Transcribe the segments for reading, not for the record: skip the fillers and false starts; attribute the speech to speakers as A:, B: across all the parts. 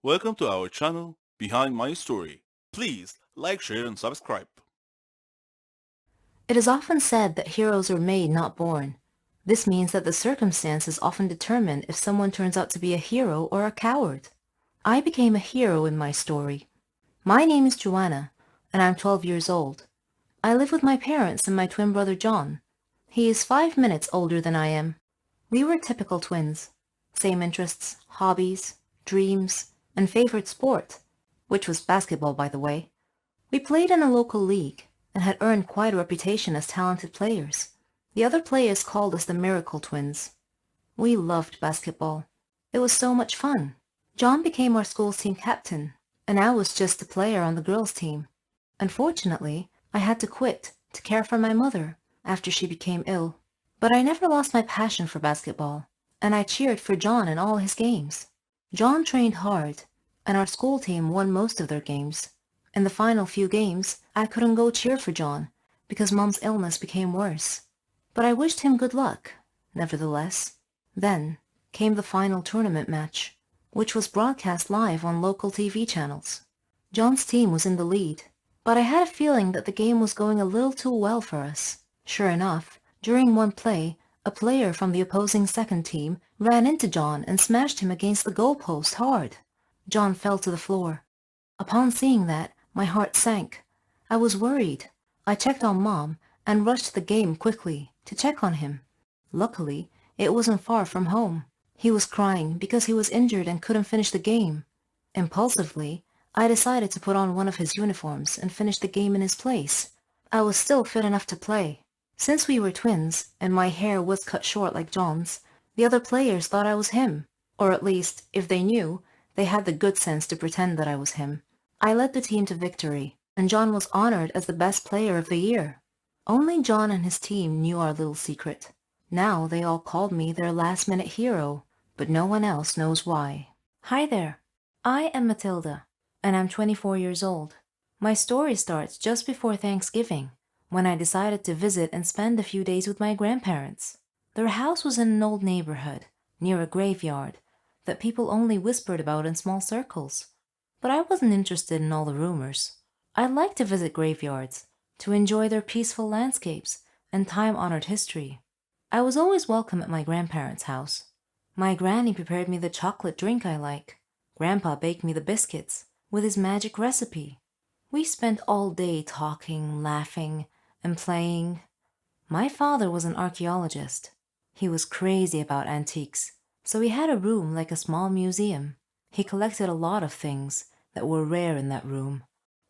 A: Welcome to our channel, Behind My Story. Please like, share, and subscribe.
B: It is often said that heroes are made, not born. This means that the circumstances often determine if someone turns out to be a hero or a coward. I became a hero in my story. My name is Joanna, and I'm 12 years old. I live with my parents and my twin brother John. He is 5 minutes older than I am. We were typical twins. Same interests, hobbies, dreams, and favorite sport, which was basketball, by the way. We played in a local league and had earned quite a reputation as talented players. The other players called us the Miracle Twins. We loved basketball. It was so much fun. John became our school's team captain, and I was just a player on the girls' team. Unfortunately, I had to quit to care for my mother after she became ill. But I never lost my passion for basketball, and I cheered for John in all his games. John trained hard, and our school team won most of their games. In the final few games, I couldn't go cheer for John because Mom's illness became worse. But I wished him good luck, nevertheless. Then came the final tournament match, which was broadcast live on local TV channels. John's team was in the lead, but I had a feeling that the game was going a little too well for us. Sure enough, during one play, a player from the opposing second team ran into John and smashed him against the goalpost hard. John fell to the floor. Upon seeing that, my heart sank. I was worried. I checked on Mom and rushed to the game quickly to check on him. Luckily, it wasn't far from home. He was crying because he was injured and couldn't finish the game. Impulsively, I decided to put on one of his uniforms and finish the game in his place. I was still fit enough to play. Since we were twins and my hair was cut short like John's, the other players thought I was him. Or at least, if they knew, they had the good sense to pretend that I was him. I led the team to victory, and John was honored as the best player of the year. Only John and his team knew our little secret. Now they all called me their last-minute hero, but no one else knows why. Hi there. I am Matilda, and I'm 24 years old. My story starts just before Thanksgiving, when I decided to visit and spend a few days with my grandparents. Their house was in an old neighborhood, near a graveyard, that people only whispered about in small circles. But I wasn't interested in all the rumors. I liked to visit graveyards, to enjoy their peaceful landscapes and time-honored history. I was always welcome at my grandparents' house. My granny prepared me the chocolate drink I like. Grandpa baked me the biscuits with his magic recipe. We spent all day talking, laughing, and playing. My father was an archaeologist. He was crazy about antiques, so he had a room like a small museum. He collected a lot of things that were rare in that room.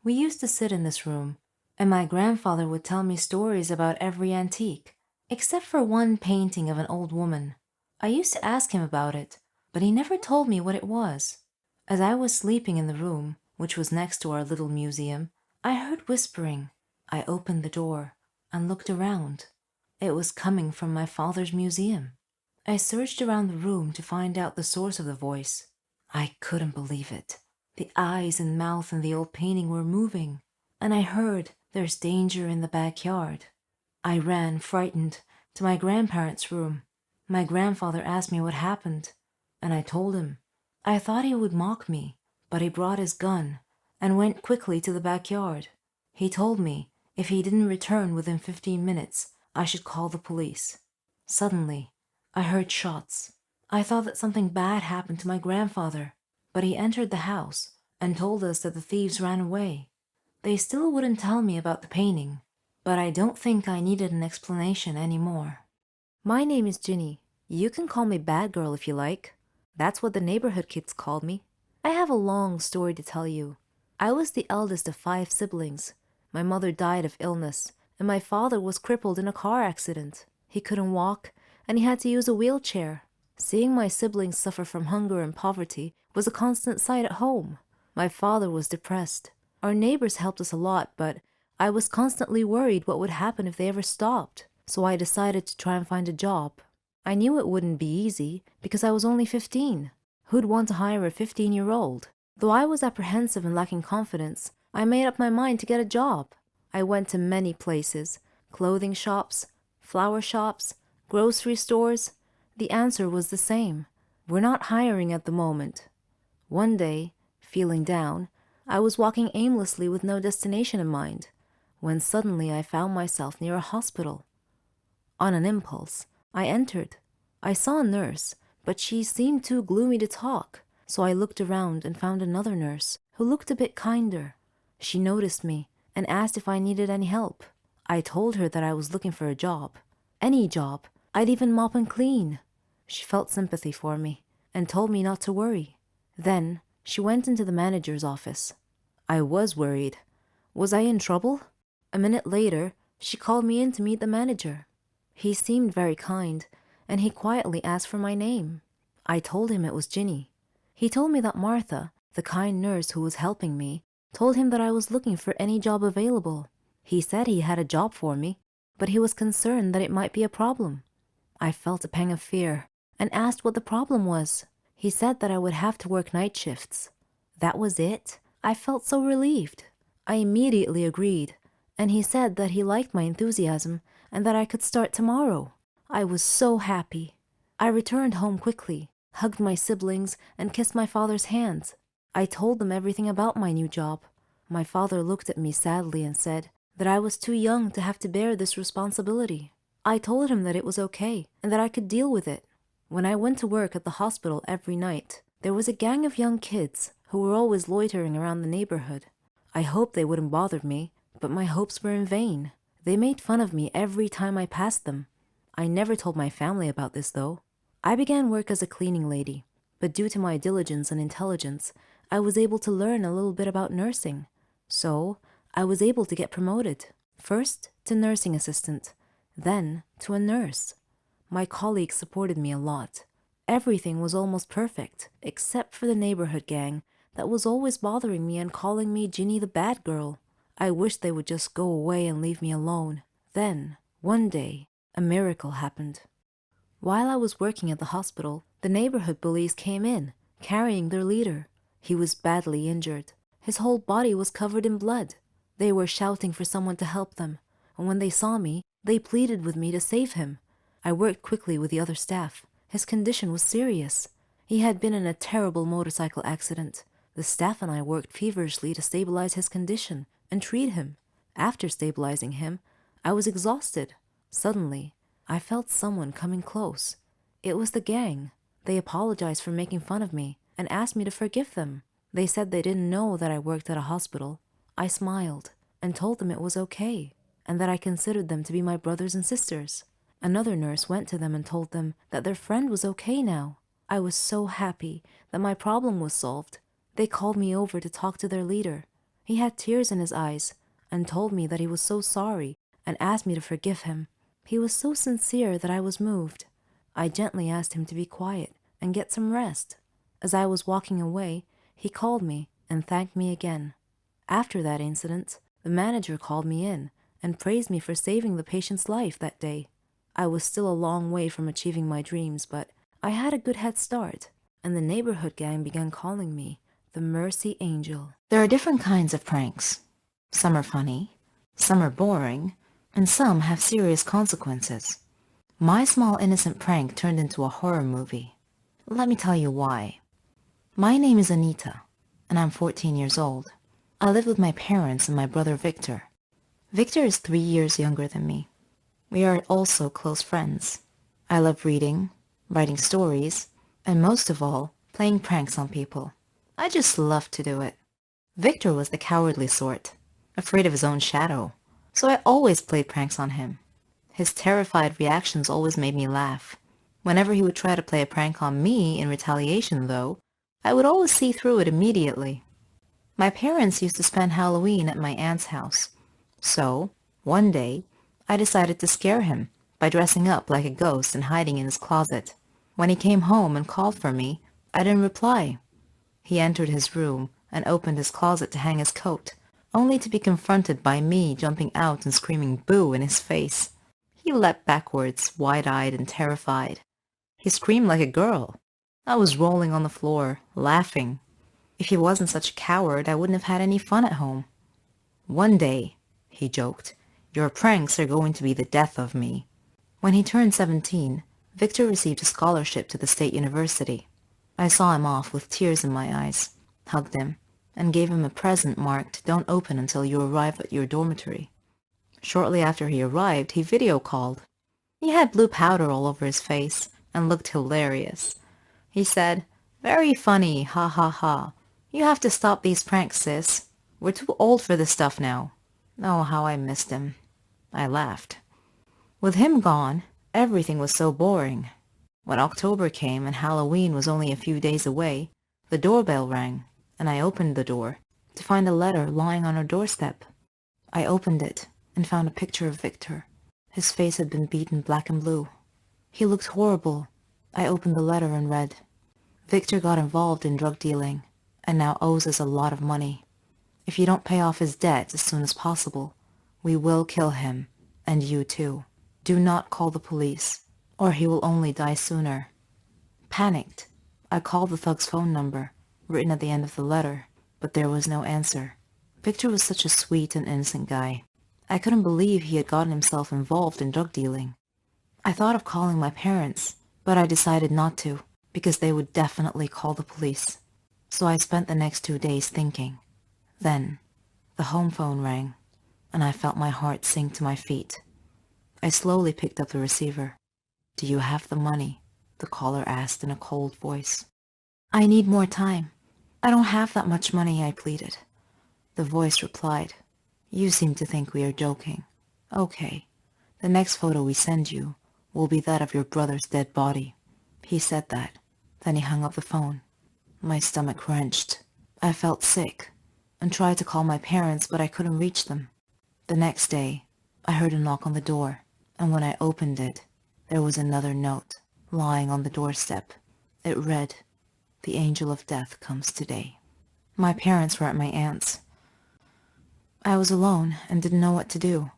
B: We used to sit in this room, and my grandfather would tell me stories about every antique, except for one painting of an old woman. I used to ask him about it, but he never told me what it was. As I was sleeping in the room, which was next to our little museum, I heard whispering. I opened the door and looked around. It was coming from my father's museum. I searched around the room to find out the source of the voice. I couldn't believe it. The eyes and mouth in the old painting were moving, and I heard, "There's danger in the backyard." I ran, frightened, to my grandparents' room. My grandfather asked me what happened, and I told him. I thought he would mock me, but he brought his gun and went quickly to the backyard. He told me if he didn't return within 15 minutes, I should call the police. Suddenly, I heard shots. I thought that something bad happened to my grandfather, but he entered the house and told us that the thieves ran away. They still wouldn't tell me about the painting, but I don't think I needed an explanation anymore. My name is Ginny. You can call me Bad Girl if you like. That's what the neighborhood kids called me. I have a long story to tell you. I was the eldest of 5 siblings. My mother died of illness, and my father was crippled in a car accident. He couldn't walk, and he had to use a wheelchair. Seeing my siblings suffer from hunger and poverty was a constant sight at home. My father was depressed. Our neighbors helped us a lot, but I was constantly worried what would happen if they ever stopped, so I decided to try and find a job. I knew it wouldn't be easy because I was only 15. Who'd want to hire a 15-year-old? Though I was apprehensive and lacking confidence, I made up my mind to get a job. I went to many places: clothing shops, flower shops, grocery stores. The answer was the same: "We're not hiring at the moment." One day, Feeling down, I was walking aimlessly with no destination in mind, when suddenly I found myself near a hospital. On an impulse, I entered. I saw a nurse, but she seemed too gloomy to talk, so I looked around and found another nurse who looked a bit kinder. She noticed me and asked if I needed any help. I told her that I was looking for a job. Any job. I'd even mop and clean. She felt sympathy for me and told me not to worry. Then she went into the manager's office. I was worried. Was I in trouble? A minute later, she called me in to meet the manager. He seemed very kind, and he quietly asked for my name. I told him it was Ginny. He told me that Martha, the kind nurse who was helping me, told him that I was looking for any job available. He said he had a job for me, but he was concerned that it might be a problem. I felt a pang of fear and asked what the problem was. He said that I would have to work night shifts. That was it? I felt so relieved. I immediately agreed, and he said that he liked my enthusiasm and that I could start tomorrow. I was so happy. I returned home quickly, hugged my siblings, and kissed my father's hands. I told them everything about my new job. My father looked at me sadly and said that I was too young to have to bear this responsibility. I told him that it was okay and that I could deal with it. When I went to work at the hospital every night, there was a gang of young kids who were always loitering around the neighborhood. I hoped they wouldn't bother me, but my hopes were in vain. They made fun of me every time I passed them. I never told my family about this, though. I began work as a cleaning lady, but due to my diligence and intelligence, I was able to learn a little bit about nursing. So, I was able to get promoted, first to nursing assistant, then to a nurse. My colleagues supported me a lot. Everything was almost perfect, except for the neighborhood gang that was always bothering me and calling me Ginny the bad girl. I wished they would just go away and leave me alone. Then, one day, a miracle happened. While I was working at the hospital, the neighborhood bullies came in, carrying their leader. He was badly injured. His whole body was covered in blood. They were shouting for someone to help them, and when they saw me, they pleaded with me to save him. I worked quickly with the other staff. His condition was serious. He had been in a terrible motorcycle accident. The staff and I worked feverishly to stabilize his condition and treat him. After stabilizing him, I was exhausted. Suddenly, I felt someone coming close. It was the gang. They apologized for making fun of me and asked me to forgive them. They said they didn't know that I worked at a hospital. I smiled and told them it was okay and that I considered them to be my brothers and sisters. Another nurse went to them and told them that their friend was okay now. I was so happy that my problem was solved. They called me over to talk to their leader. He had tears in his eyes and told me that he was so sorry and asked me to forgive him. He was so sincere that I was moved. I gently asked him to be quiet and get some rest. As I was walking away, he called me and thanked me again. After that incident, the manager called me in and praised me for saving the patient's life that day. I was still a long way from achieving my dreams, but I had a good head start, and the neighborhood gang began calling me the Mercy Angel. There are different kinds of pranks. Some are funny, some are boring, and some have serious consequences. My small innocent prank turned into a horror movie. Let me tell you why. My name is Anita, and I'm 14 years old. I live with my parents and my brother Victor. Victor is 3 years younger than me. We are also close friends. I love reading, writing stories, and most of all, playing pranks on people. I just love to do it. Victor was the cowardly sort, afraid of his own shadow, so I always played pranks on him. His terrified reactions always made me laugh. Whenever he would try to play a prank on me in retaliation, though, I would always see through it immediately. My parents used to spend Halloween at my aunt's house, so, one day, I decided to scare him by dressing up like a ghost and hiding in his closet. When he came home and called for me, I didn't reply. He entered his room and opened his closet to hang his coat, only to be confronted by me jumping out and screaming boo in his face. He leapt backwards, wide-eyed and terrified. He screamed like a girl. I was rolling on the floor, laughing. If he wasn't such a coward, I wouldn't have had any fun at home. One day, he joked, your pranks are going to be the death of me. When he turned 17, Victor received a scholarship to the state university. I saw him off with tears in my eyes, hugged him, and gave him a present marked "Don't open until you arrive at your dormitory." Shortly after he arrived, he video called. He had blue powder all over his face and looked hilarious. He said, "Very funny, ha ha ha. You have to stop these pranks, sis. We're too old for this stuff now." Oh, how I missed him. I laughed. With him gone, everything was so boring. When October came and Halloween was only a few days away, the doorbell rang, and I opened the door to find a letter lying on our doorstep. I opened it and found a picture of Victor. His face had been beaten black and blue. He looked horrible. I opened the letter and read, "Victor got involved in drug dealing and now owes us a lot of money. If you don't pay off his debt as soon as possible, we will kill him, and you too. Do not call the police, or he will only die sooner." Panicked, I called the thug's phone number, written at the end of the letter, but there was no answer. Victor was such a sweet and innocent guy. I couldn't believe he had gotten himself involved in drug dealing. I thought of calling my parents, but I decided not to, because they would definitely call the police. So I spent the next 2 days thinking. Then, the home phone rang, and I felt my heart sink to my feet. I slowly picked up the receiver. "Do you have the money?" the caller asked in a cold voice. "I need more time. I don't have that much money," I pleaded. The voice replied, "You seem to think we are joking. Okay, the next photo we send you will be that of your brother's dead body." He said that. Then he hung up the phone. My stomach wrenched. I felt sick and tried to call my parents, but I couldn't reach them. The next day, I heard a knock on the door, and when I opened it, there was another note lying on the doorstep. It read, "The angel of death comes today." My parents were at my aunt's. I was alone and didn't know what to do.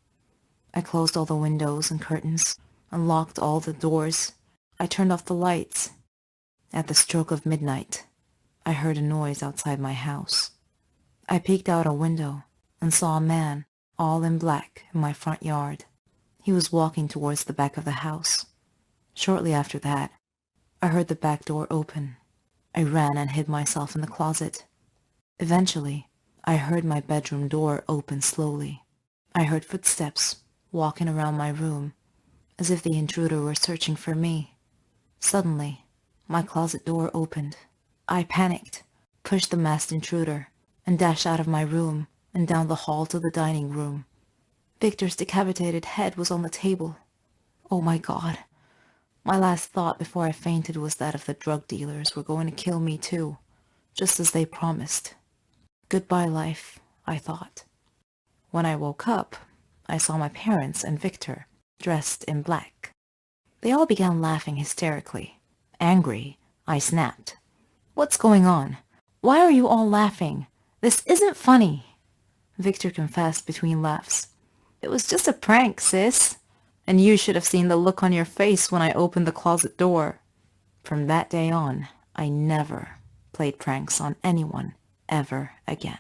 B: I closed all the windows and curtains and locked all the doors. I turned off the lights. At the stroke of midnight, I heard a noise outside my house. I peeked out a window and saw a man, all in black, in my front yard. He was walking towards the back of the house. Shortly after that, I heard the back door open. I ran and hid myself in the closet. Eventually, I heard my bedroom door open slowly. I heard footsteps walking around my room, as if the intruder were searching for me. Suddenly, my closet door opened. I panicked, pushed the masked intruder, and dashed out of my room and down the hall to the dining room. Victor's decapitated head was on the table. Oh my God. My last thought before I fainted was that if the drug dealers were going to kill me too, just as they promised. Goodbye, life, I thought. When I woke up, I saw my parents and Victor, dressed in black. They all began laughing hysterically. Angry, I snapped. "What's going on? Why are you all laughing? This isn't funny." Victor confessed between laughs. "It was just a prank, sis. And you should have seen the look on your face when I opened the closet door." From that day on, I never played pranks on anyone ever again.